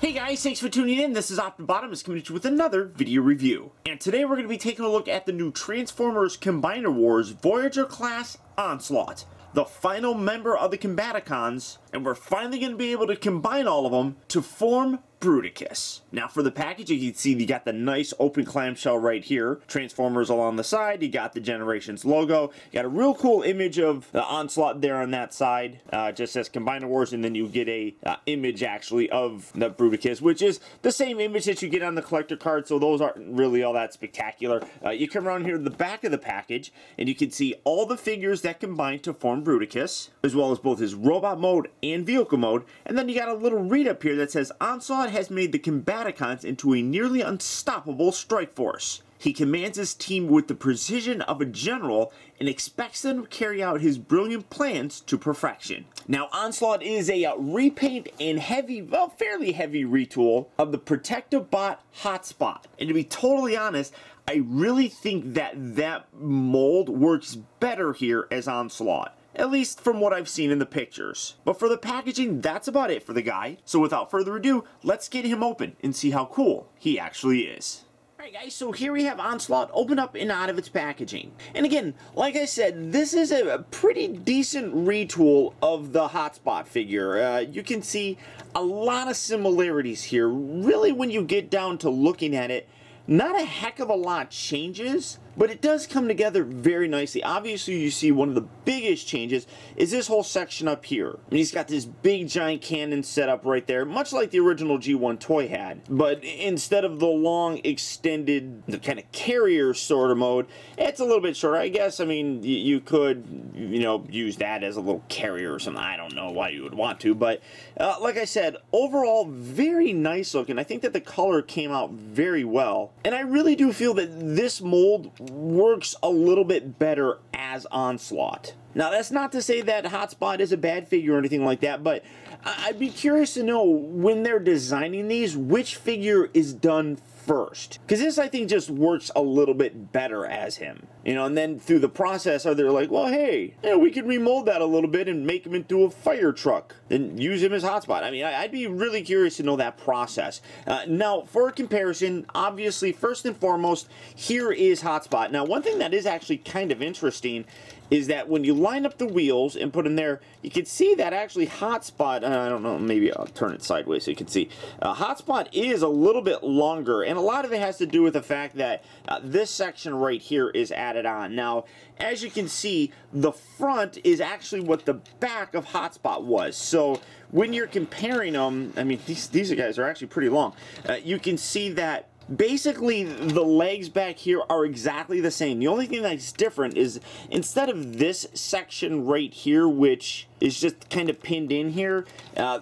Hey guys, thanks for tuning in. This is Optibotimus coming at you with another video review. And today we're going to be taking a look at the new Transformers Combiner Wars Voyager class Onslaught, the final member of the Combaticons, and we're finally going to be able to combine all of them to form Bruticus. Now for the package, you can see you got the nice open clamshell right here, Transformers along the side, you got the Generations logo, you got a real cool image of the Onslaught there on that side, just says Combiner Wars, and then you get a image actually of the Bruticus, which is the same image that you get on the collector card, so those aren't really all that spectacular. You come around here to the back of the package, and you can see all the figures that combine to form Bruticus, as well as both his robot mode and vehicle mode, and then you got a little read up here that says Onslaught has made the Combaticons into a nearly unstoppable strike force. He commands his team with the precision of a general and expects them to carry out his brilliant plans to perfection. Now, Onslaught is a repaint and fairly heavy retool of the Protective Bot Hotspot. And to be totally honest, I really think that mold works better here as Onslaught. At least from what I've seen in the pictures. But for the packaging, that's about it for the guy. So without further ado, let's get him open and see how cool he actually is. Alright guys, so here we have Onslaught open up and out of its packaging. And again, like I said, this is a pretty decent retool of the Hotspot figure. You can see a lot of similarities here. Really, when you get down to looking at it, not a heck of a lot changes, but it does come together very nicely. Obviously, you see one of the biggest changes is this whole section up here. And he's got this big giant cannon set up right there, much like the original G1 toy had. But instead of the long, extended, kind of carrier sort of mode, it's a little bit shorter. I guess, I mean, you could, use that as a little carrier or something. I don't know why you would want to, but like I said, overall, very nice looking. I think that the color came out very well. And I really do feel that this mold works a little bit better as Onslaught. Now, that's not to say that Hotspot is a bad figure or anything like that, but I'd be curious to know, when they're designing these, which figure is done first. Because this, I think, just works a little bit better as him. And then through the process, they're like, well, hey, we could remold that a little bit and make him into a fire truck and use him as Hotspot. I mean, I'd be really curious to know that process. Now, for a comparison, obviously, first and foremost, here is Hotspot. Now, one thing that is actually kind of interesting is that when you line up the wheels and put them there, you can see that actually Hotspot, I don't know, maybe I'll turn it sideways so you can see, Hotspot is a little bit longer, and a lot of it has to do with the fact that this section right here is added on. Now, as you can see, the front is actually what the back of Hotspot was. So when you're comparing them, I mean, these guys are actually pretty long. You can see that basically the legs back here are exactly the same. The only thing that's different is instead of this section right here, which is just kind of pinned in here,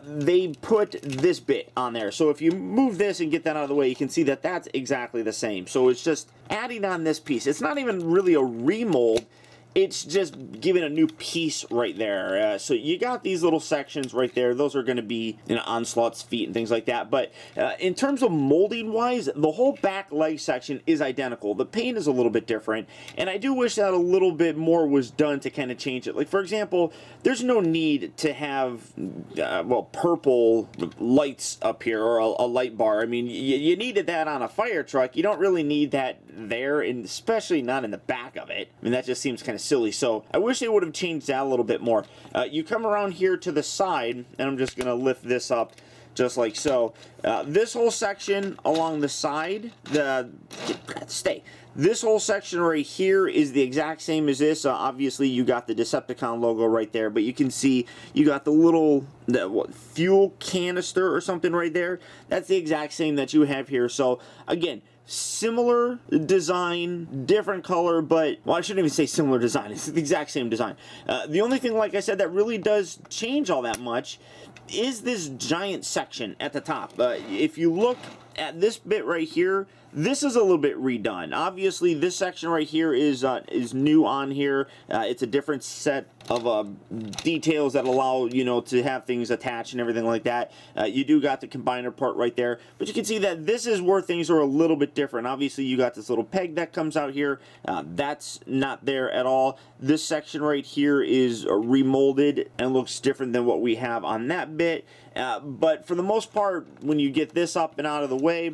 they put this bit on there. So if you move this and get that out of the way, you can see that that's exactly the same. So it's just adding on this piece. It's not even really a remold. It's just giving a new piece right there. So you got these little sections right there. Those are going to be Onslaught's feet and things like that. But in terms of molding wise, the whole back leg section is identical. The paint is a little bit different. And I do wish that a little bit more was done to kind of change it. Like, for example, there's no need to have, purple lights up here or a light bar. I mean, you needed that on a fire truck. You don't really need that there, and especially not in the back of it. I mean, that just seems kind of silly. So I wish they would have changed that a little bit more. You come around here to the side, and I'm just going to lift this up just like so. This whole section along the side, this whole section right here is the exact same as this. Obviously, you got the Decepticon logo right there, but you can see you got the little fuel canister or something right there. That's the exact same that you have here. So again, similar design, different color, but, well, I shouldn't even say similar design. It's the exact same design. The only thing, like I said, that really does change all that much is this giant section at the top. If you look at this bit right here, this is a little bit redone. Obviously, this section right here is new on here. It's a different set of details that allow, you know, to have things attached and everything like that. You do got the combiner part right there, but you can see that this is where things are a little bit different. Obviously, you got this little peg that comes out here. That's not there at all. This section right here is remolded and looks different than what we have on that bit. But for the most part, when you get this up and out of the way,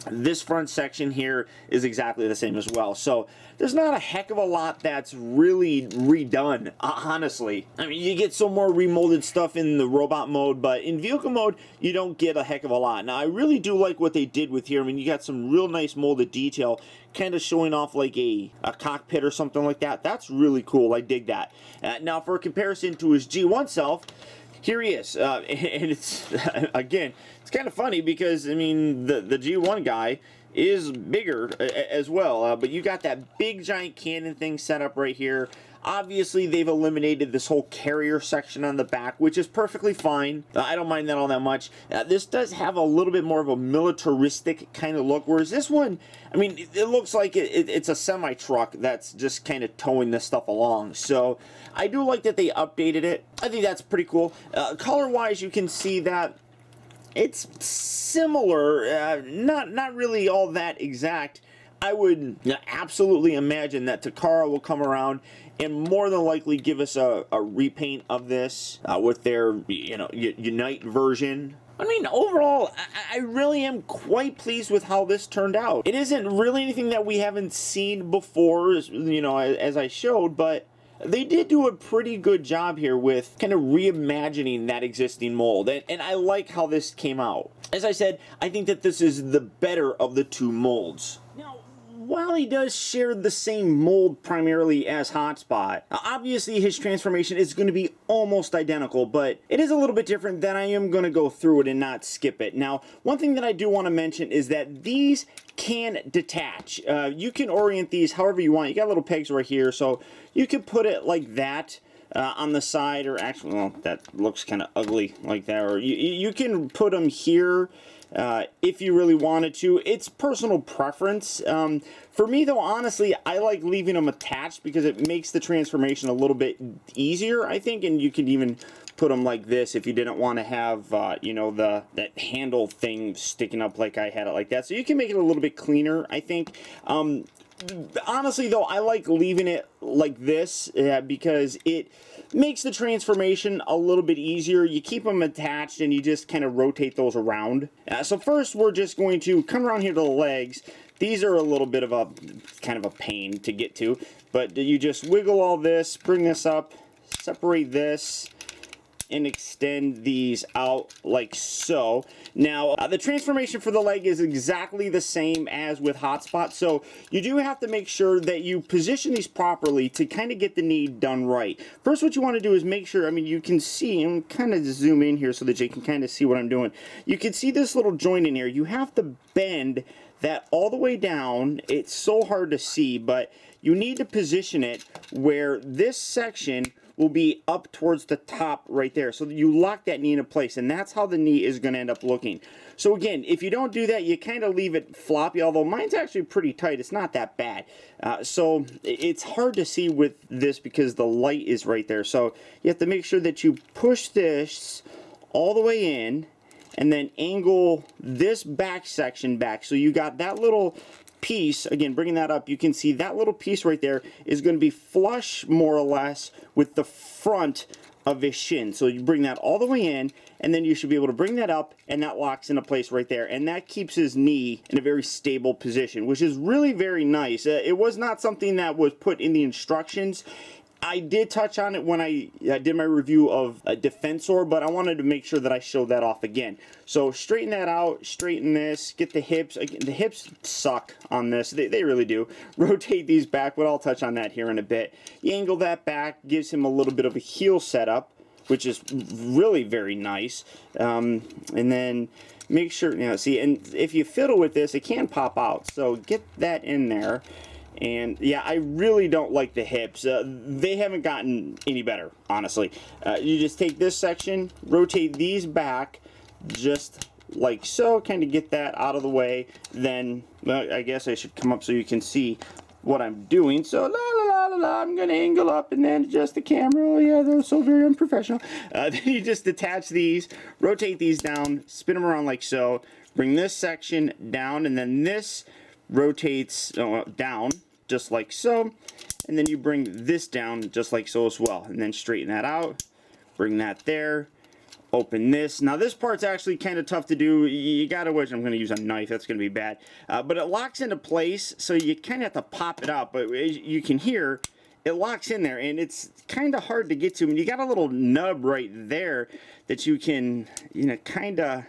this front section here is exactly the same as well. So there's not a heck of a lot that's really redone, honestly. I mean, you get some more remolded stuff in the robot mode, but in vehicle mode, you don't get a heck of a lot. Now, I really do like what they did with here. I mean, you got some real nice molded detail, kind of showing off like a cockpit or something like that. That's really cool. I dig that. Now, for a comparison to his G1 self, here he is, and it's, again, it's kind of funny because, I mean, the G1 guy is bigger as well, but you got that big giant cannon thing set up right here. Obviously, they've eliminated this whole carrier section on the back, which is perfectly fine. I don't mind that all that much. This does have a little bit more of a militaristic kind of look, whereas this one, I mean, it looks like it's a semi-truck that's just kind of towing this stuff along. So I do like that they updated it. I think that's pretty cool. Color-wise, you can see that it's similar, not really all that exact. I would absolutely imagine that Takara will come around and more than likely give us a repaint of this with their, you know, Unite version. I mean, overall, I really am quite pleased with how this turned out. It isn't really anything that we haven't seen before, you know, as I showed, but they did do a pretty good job here with kind of reimagining that existing mold, and I like how this came out. As I said, I think that this is the better of the two molds. Now, while he does share the same mold primarily as Hotspot, obviously his transformation is going to be almost identical, but it is a little bit different that I am going to go through it and not skip it. Now, one thing that I do want to mention is that these can detach. You can orient these however you want. You got little pegs right here, so you can put it like that on the side, or actually, well, that looks kind of ugly like that, or you can put them here if you really wanted to. It's personal preference. For me, though, honestly, I like leaving them attached because it makes the transformation a little bit easier, I think, and you can even put them like this if you didn't want to have, you know, that handle thing sticking up like I had it like that. So you can make it a little bit cleaner, I think. Honestly, though, I like leaving it like this because it makes the transformation a little bit easier. You keep them attached and you just kind of rotate those around. So first, we're just going to come around here to the legs. These are a little bit of a kind of a pain to get to, but you just wiggle all this, bring this up, separate this, and extend these out like so. Now, the transformation for the leg is exactly the same as with Hotspot, so you do have to make sure that you position these properly to kind of get the knee done right. First, what you want to do is make sure, I mean, you can see, I'm kind of zoom in here so that you can kind of see what I'm doing. You can see this little joint in here. You have to bend that all the way down. It's so hard to see, but you need to position it where this section will be up towards the top right there, so that you lock that knee into place, and that's how the knee is going to end up looking. So again, if you don't do that, you kind of leave it floppy, although mine's actually pretty tight. It's not that bad. So it's hard to see with this because the light is right there. So you have to make sure that you push this all the way in and then angle this back section back. So you got that little piece, again, bringing that up, you can see that little piece right there is going to be flush, more or less, with the front of his shin. So you bring that all the way in, and then you should be able to bring that up, and that locks into place right there. And that keeps his knee in a very stable position, which is really very nice. It was not something that was put in the instructions. I did touch on it when I did my review of Defensor, but I wanted to make sure that I showed that off again. So straighten that out, straighten this, get the hips. Again, the hips suck on this, they really do. Rotate these back, but I'll touch on that here in a bit. You angle that back, gives him a little bit of a heel setup, which is really very nice. And then make sure, you know, see, and if you fiddle with this, it can pop out. So get that in there. And yeah, I really don't like the hips. They haven't gotten any better, honestly. You just take this section, rotate these back just like so, kind of get that out of the way. Then, well, I guess I should come up so you can see what I'm doing. So, la la la la la, I'm gonna angle up and then adjust the camera. Oh yeah, they're so very unprofessional. Then you just detach these, rotate these down, spin them around like so, bring this section down, and then this rotates down, just like so, and then you bring this down just like so as well, and then straighten that out, bring that there, open this. Now this part's actually kind of tough to do. You gotta wish. I'm gonna use a knife, that's gonna be bad, but it locks into place, so you kind of have to pop it out. But as you can hear, it locks in there, and it's kind of hard to get to. And you got a little nub right there that you can, you know, kind of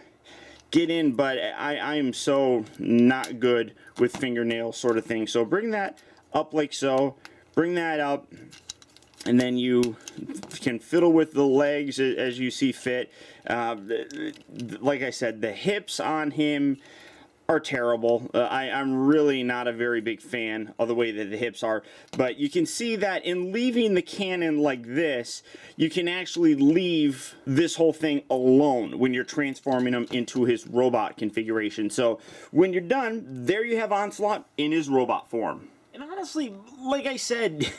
get in, but I am so not good with fingernail sort of thing. So bring that up like so, bring that up, and then you can fiddle with the legs as you see fit. Like I said, the hips on him are terrible. I'm really not a very big fan of the way that the hips are, but you can see that in leaving the cannon like this, you can actually leave this whole thing alone when you're transforming him into his robot configuration. So when you're done, there you have Onslaught in his robot form. And honestly, like I said,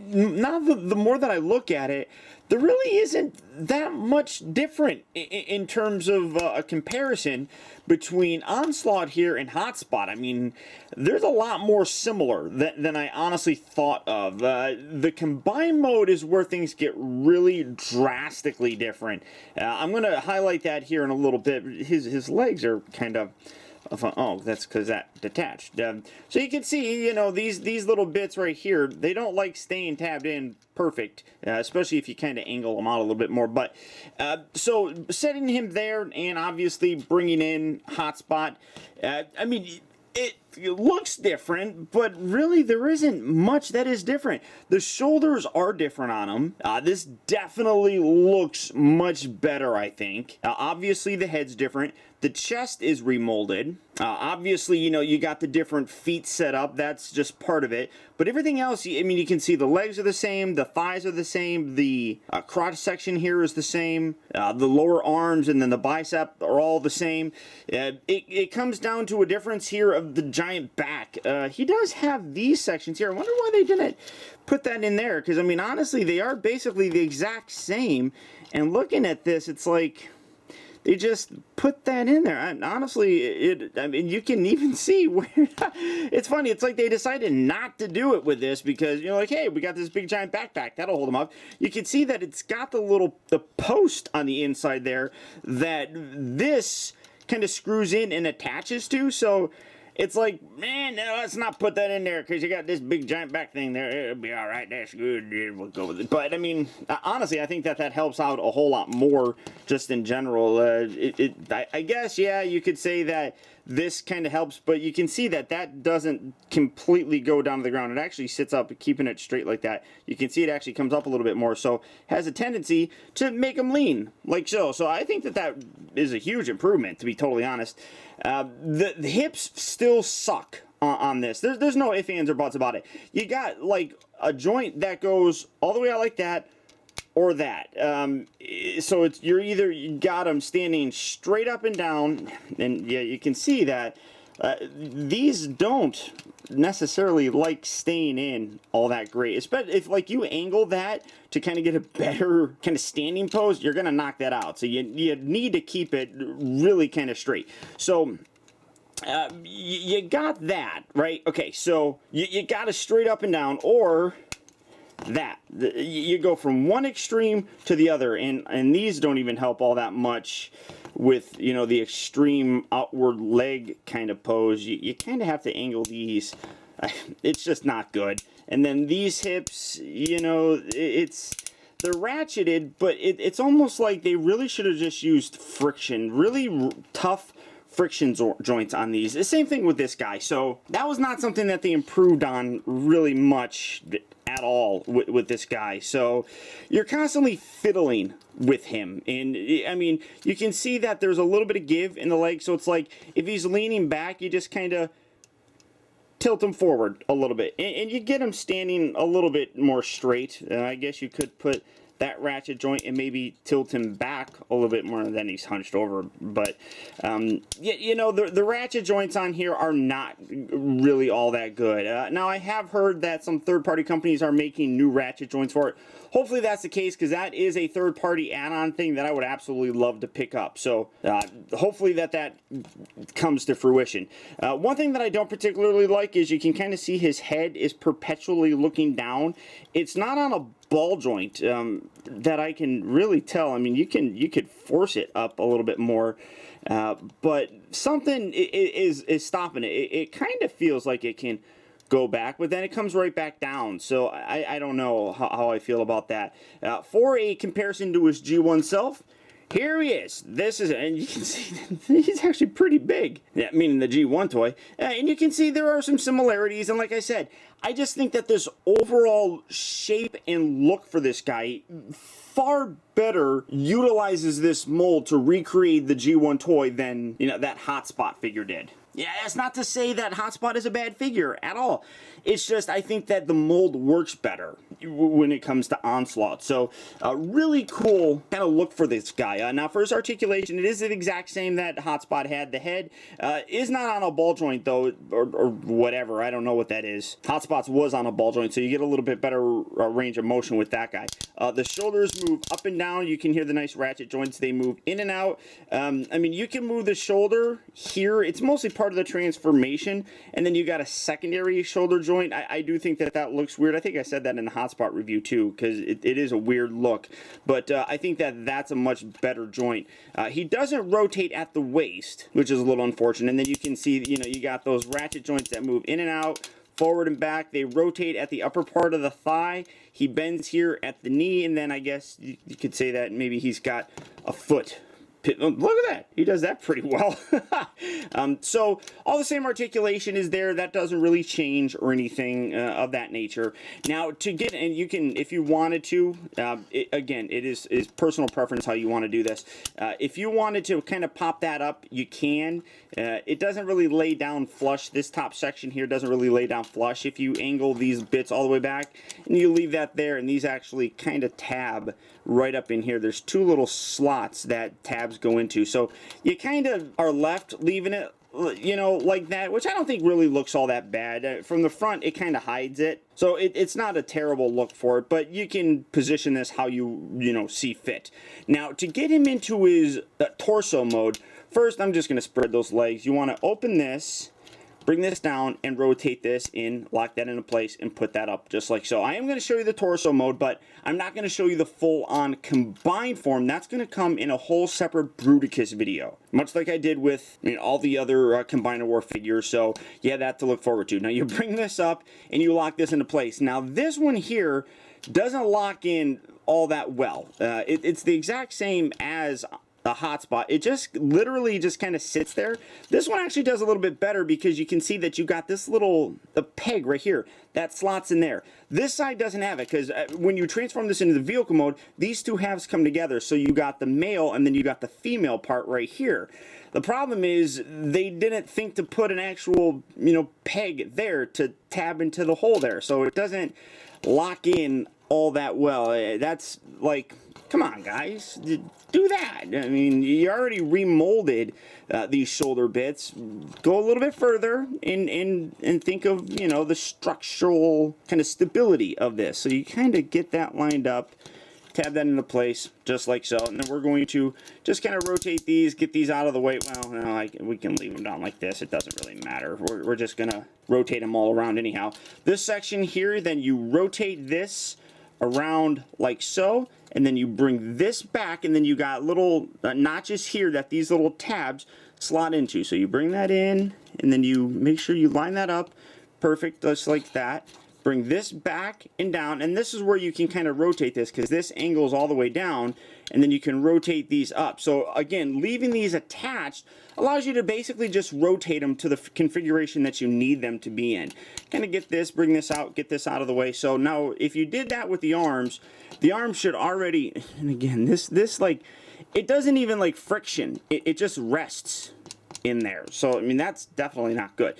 now the more that I look at it, there really isn't that much different in terms of a comparison between Onslaught here and Hotspot. I mean, there's a lot more similar than I honestly thought of. The combined mode is where things get really drastically different. I'm going to highlight that here in a little bit. His legs are kind of... Oh, that's because that detached. So you can see, you know, these little bits right here, they don't like staying tabbed in perfect, especially if you kind of angle them out a little bit more. But so setting him there and obviously bringing in Hotspot, I mean, it looks different, but really there isn't much that is different. The shoulders are different on him. This definitely looks much better, I think. Obviously the head's different. The chest is remolded. Obviously, you know, you got the different feet set up. That's just part of it. But everything else, I mean, you can see the legs are the same, the thighs are the same, the crotch section here is the same, the lower arms and then the bicep are all the same. It comes down to a difference here of the giant back. He does have these sections here. I wonder why they didn't put that in there, because, I mean, honestly, they are basically the exact same. And looking at this, it's like... they just put that in there. Honestly, I mean, you can even see where... it's funny. It's like they decided not to do it with this because, you know, like, hey, we got this big giant backpack. That'll hold them up. You can see that it's got the post on the inside there that this kind of screws in and attaches to. So it's like, man, no, let's not put that in there because you got this big giant back thing there. It'll be all right. That's good. We'll go with it. But I mean, honestly, I think that helps out a whole lot more just in general. I guess, yeah, you could say that this kind of helps, but you can see that doesn't completely go down to the ground. It actually sits up, keeping it straight like that. You can see it actually comes up a little bit more, so has a tendency to make them lean like so. So I think that is a huge improvement, to be totally honest. The hips still suck on this. There's no ifs, ands, or buts about it. You got like a joint that goes all the way out like that, or that. So you got them standing straight up and down, and yeah, you can see that these don't necessarily like staying in all that great. Especially if like you angle that to kind of get a better kind of standing pose, you're gonna knock that out. So you need to keep it really kind of straight. So you got that, right? Okay, so you got to straight up and down, or that you go from one extreme to the other, and these don't even help all that much with, you know, the extreme outward leg kind of pose. You kind of have to angle these. It's just not good. And then these hips, you know, they're ratcheted, but it's almost like they really should have just used friction, really tough friction joints on these. The same thing with this guy. So that was not something that they improved on really much at all with this guy. So you're constantly fiddling with him, and I mean, you can see that there's a little bit of give in the leg. So it's like if he's leaning back, you just kind of tilt him forward a little bit, and you get him standing a little bit more straight. I guess you could put that ratchet joint and maybe tilt him back a little bit more than he's hunched over. But, you know, the ratchet joints on here are not really all that good. Now, I have heard that some third-party companies are making new ratchet joints for it. Hopefully that's the case, because that is a third-party add-on thing that I would absolutely love to pick up. So hopefully that comes to fruition. One thing that I don't particularly like is you can kind of see his head is perpetually looking down. It's not on a ball joint that I can really tell. I mean, you could force it up a little bit more, but something is stopping it. It kind of feels like it can go back, but then it comes right back down. So I don't know how I feel about that. For a comparison to his G1 self, here he is. This is, and you can see he's actually pretty big. Yeah, meaning the G1 toy. And you can see there are some similarities. And like I said, I just think that this overall shape and look for this guy far better utilizes this mold to recreate the G1 toy than, you know, that Hotspot figure did. Yeah, that's not to say that Hotspot is a bad figure at all. It's just I think that the mold works better when it comes to Onslaught. So really cool kind of look for this guy. Now for his articulation, it is the exact same that Hotspot had. The head is not on a ball joint though, or whatever. I don't know what that is. Hotspot's was on a ball joint, so you get a little bit better range of motion with that guy. The shoulders move up and down. You can hear the nice ratchet joints. They move in and out. I mean, you can move the shoulder here. It's mostly part of the transformation, and then you got a secondary shoulder joint. I do think that looks weird. I think I said that in the Hotspot review too, because it is a weird look, but I think that's a much better joint. He doesn't rotate at the waist, which is a little unfortunate, and then you can see, you know, you got those ratchet joints that move in and out, forward and back. They rotate at the upper part of the thigh. He bends here at the knee, and then I guess you could say that maybe he's got a foot. Look at that. He does that pretty well. So all the same articulation is there. That doesn't really change or anything of that nature. Now to get, and you can, if you wanted to, again, it is personal preference how you want to do this. If you wanted to kind of pop that up, you can. It doesn't really lay down flush. This top section here doesn't really lay down flush. If you angle these bits all the way back and you leave that there, and these actually kind of tab right up in here. There's two little slots that tabs go into, so you kind of are left leaving it, you know, like that, which I don't think really looks all that bad. From the front, it kind of hides it, so it's not a terrible look for it, but you can position this how you know, see fit. Now, to get him into his torso mode, first I'm just going to spread those legs. You want to open this, bring this down, and rotate this in, lock that into place, and put that up just like so. I am going to show you the torso mode, but I'm not going to show you the full-on combined form. That's going to come in a whole separate Bruticus video, much like I did with, I mean, all the other Combiner War figures. So yeah, that to look forward to. Now you bring this up and you lock this into place. Now this one here doesn't lock in all that well. It's the exact same as a Hotspot. It just literally just kind of sits there. This one actually does a little bit better because you can see that you got this little peg right here that slots in there. This side doesn't have it because when you transform this into the vehicle mode, these two halves come together. So you got the male and then you got the female part right here. The problem is they didn't think to put an actual, you know, peg there to tab into the hole there. So it doesn't lock in all that well. That's like, come on guys, do that. I mean, you already remolded these shoulder bits. Go a little bit further and think of, you know, the structural kind of stability of this. So you kind of get that lined up, tab that into place just like so, and then we're going to just kind of rotate these, get these out of the way. Well, no, we can leave them down like this. It doesn't really matter. We're just gonna rotate them all around anyhow. This section here, then you rotate this around like so, and then you bring this back, and then you got little notches here that these little tabs slot into. So you bring that in, and then you make sure you line that up perfect, just like that. Bring this back and down, and this is where you can kind of rotate this because this angles all the way down, and then you can rotate these up. So again, leaving these attached allows you to basically just rotate them to the configuration that you need them to be in. Kind of get this, bring this out, get this out of the way. So now if you did that with the arms should already, and again, this like, it doesn't even like friction, it just rests in there. So I mean, that's definitely not good.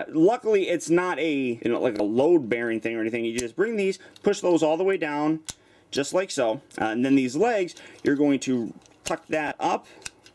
Luckily it's not a, you know, like a load bearing thing or anything. You just bring these, push those all the way down, just like so. And then these legs, you're going to tuck that up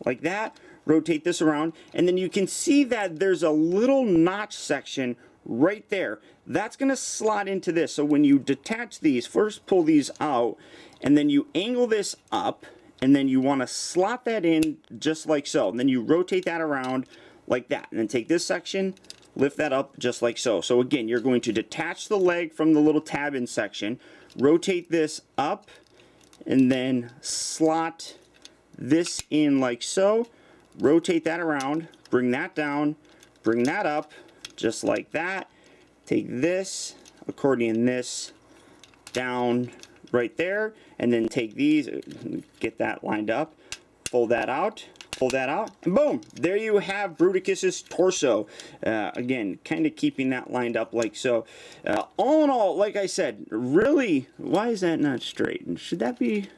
like that, rotate this around, and then you can see that there's a little notch section right there. That's going to slot into this. So when you detach these, first pull these out, and then you angle this up, and then you want to slot that in just like so. And then you rotate that around like that. And then take this section, lift that up just like so. So again, you're going to detach the leg from the little tab in section, rotate this up, and then slot this in like so. Rotate that around, bring that down, bring that up just like that. Take this, accordion this down right there, and then take these, get that lined up, fold that out, and boom, there you have Bruticus's torso. Again, kind of keeping that lined up like so. All in all, like I said, really, why is that not straight? And should that be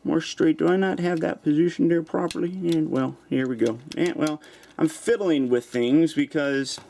more straight? Do I not have that positioned there properly? And well, here we go. And well, I'm fiddling with things because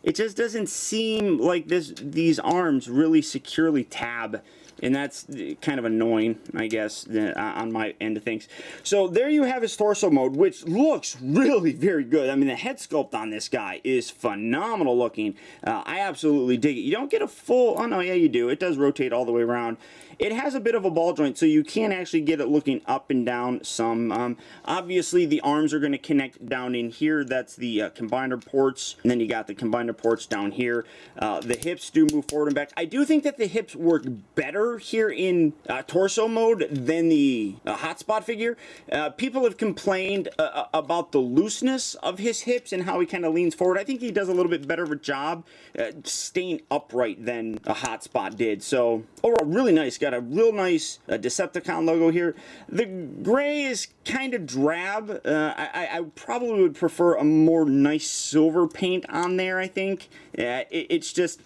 it just doesn't seem like these arms really securely tab, and that's kind of annoying, I guess, on my end of things. So there you have his torso mode, which looks really very good. I mean, the head sculpt on this guy is phenomenal looking. I absolutely dig it. You don't get a full, oh no, yeah you do. It does rotate all the way around. It has a bit of a ball joint, so you can actually get it looking up and down some. Obviously, the arms are going to connect down in here. That's the combiner ports, and then you got the combiner ports down here. The hips do move forward and back. I do think that the hips work better here in torso mode than the hotspot figure. People have complained about the looseness of his hips and how he kind of leans forward. I think he does a little bit better of a job staying upright than a hotspot did. So overall, really nice. Got a real nice Decepticon logo here. The gray is kind of drab. I probably would prefer a more nice silver paint on there, I think. It's just,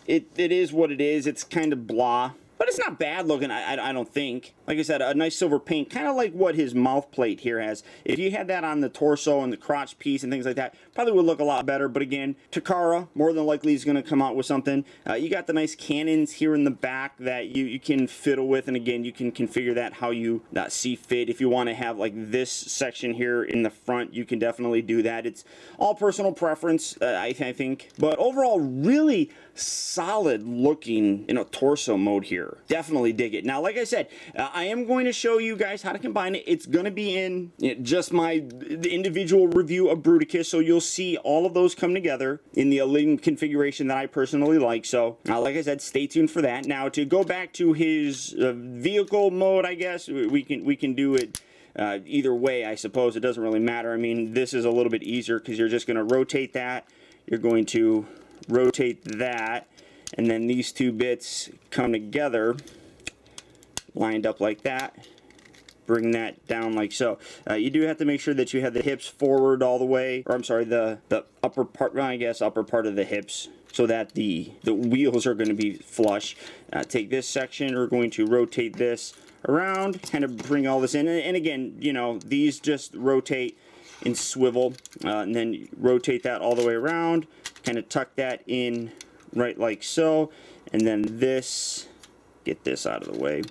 it is what it is. It's kind of blah. But it's not bad looking, I don't think. Like I said, a nice silver paint, kind of like what his mouth plate here has. If you had that on the torso and the crotch piece and things like that, probably would look a lot better. But again, Takara, more than likely, is going to come out with something. You got the nice cannons here in the back that you can fiddle with. And again, you can configure that how you see fit. If you want to have like this section here in the front, you can definitely do that. It's all personal preference, I think. But overall, really solid looking torso mode here. Definitely dig it. Now, like I said, I am going to show you guys how to combine it. It's going to be in just the individual review of Bruticus, so you'll see all of those come together in the Aling configuration that I personally like. So, like I said, stay tuned for that. Now, to go back to his vehicle mode, I guess we can do it either way. I suppose it doesn't really matter. I mean, this is a little bit easier because you're just going to rotate that. You're going to rotate that, and then these two bits come together, lined up like that. Bring that down like so. You do have to make sure that you have the hips forward all the way, or I'm sorry, the upper part, well, I guess upper part of the hips, so that the wheels are going to be flush. Take this section, we're going to rotate this around, kind of bring all this in, and again, these just rotate and swivel, and then rotate that all the way around, kind of tuck that in right like so, and then this, get this out of the way,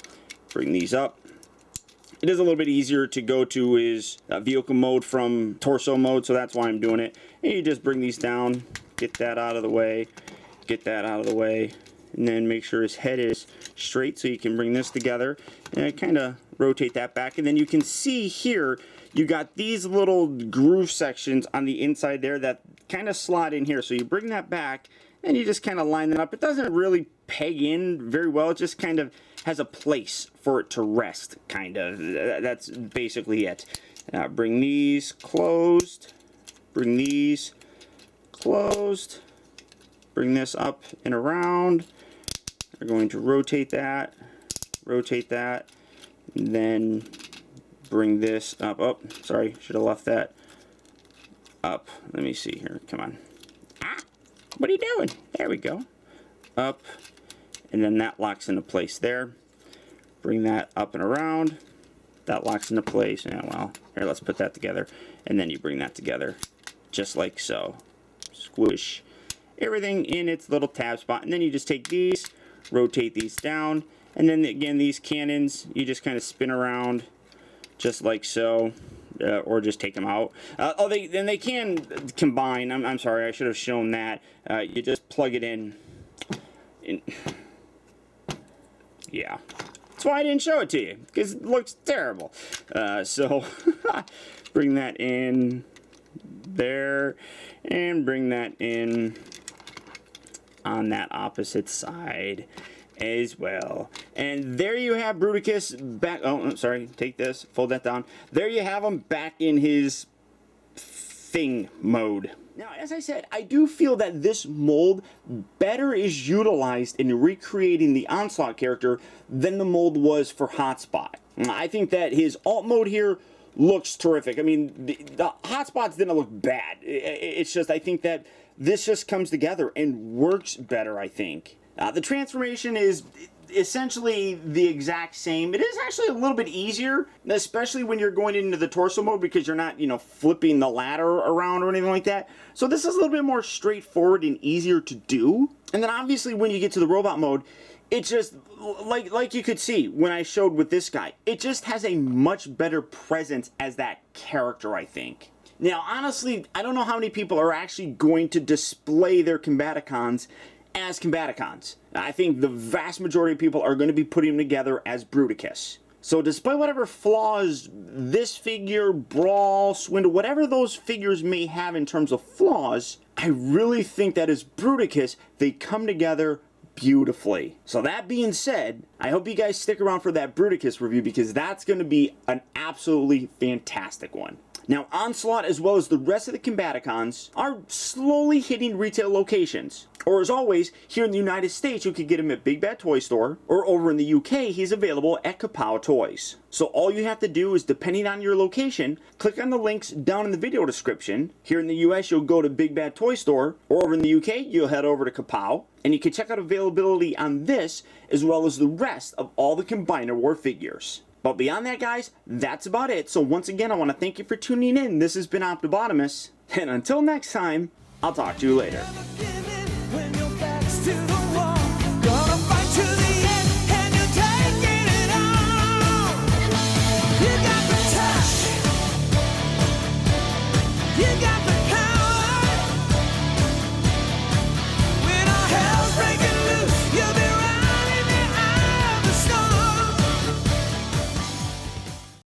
bring these up. It is a little bit easier to go to his vehicle mode from torso mode, so that's why I'm doing it. And you just bring these down, get that out of the way, get that out of the way, and then make sure his head is straight so you can bring this together, and kind of rotate that back. And then you can see here, you got these little groove sections on the inside there that kind of slot in here. So you bring that back, and you just kind of line that up. It doesn't really peg in very well. It just kind of has a place for it to rest, kind of. That's basically it. Bring these closed. Bring these closed. Bring this up and around. We're going to rotate that, and then bring this up. Oh, sorry, should have left that up. Let me see here. Come on. What are you doing? There we go. Up, and then that locks into place there. Bring that up and around. That locks into place. Yeah, well, here, let's put that together. And then you bring that together just like so. Squish everything in its little tab spot. And then you just take these, rotate these down, And then again, these cannons, you just kind of spin around just like so. Or just take them out. Then they can combine. I'm sorry, I should have shown that. You just plug it in. Yeah. That's why I didn't show it to you, because it looks terrible. So, bring that in there, and bring that in on that opposite side as well. And there you have Bruticus back. Oh, I'm sorry. Take this. Fold that down. There you have him back in his thing mode. Now, as I said, I do feel that this mold better is utilized in recreating the Onslaught character than the mold was for Hotspot. I think that his alt mode here looks terrific. I mean, the Hotspots didn't look bad. It's just, I think that this just comes together and works better, I think. The transformation is essentially the exact same. It is actually a little bit easier, especially when you're going into the torso mode, because you're not, flipping the ladder around or anything like that. So this is a little bit more straightforward and easier to do. And then obviously when you get to the robot mode, it just, like you could see when I showed with this guy, it just has a much better presence as that character, I think. Now, honestly, I don't know how many people are actually going to display their Combaticons as Combaticons. I think the vast majority of people are going to be putting them together as Bruticus. So despite whatever flaws this figure, Brawl, Swindle, whatever those figures may have in terms of flaws, I really think that as Bruticus, they come together beautifully. So that being said, I hope you guys stick around for that Bruticus review, because that's going to be an absolutely fantastic one. Now, Onslaught, as well as the rest of the Combaticons, are slowly hitting retail locations. Or as always, here in the United States, you can get him at Big Bad Toy Store, or over in the UK, he's available at Kapow Toys. So all you have to do is, depending on your location, click on the links down in the video description. Here in the US, you'll go to Big Bad Toy Store, or over in the UK, you'll head over to Kapow, and you can check out availability on this, as well as the rest of all the Combiner War figures. But beyond that, guys, that's about it. So once again, I want to thank you for tuning in. This has been Optibotimus, and until next time, I'll talk to you later.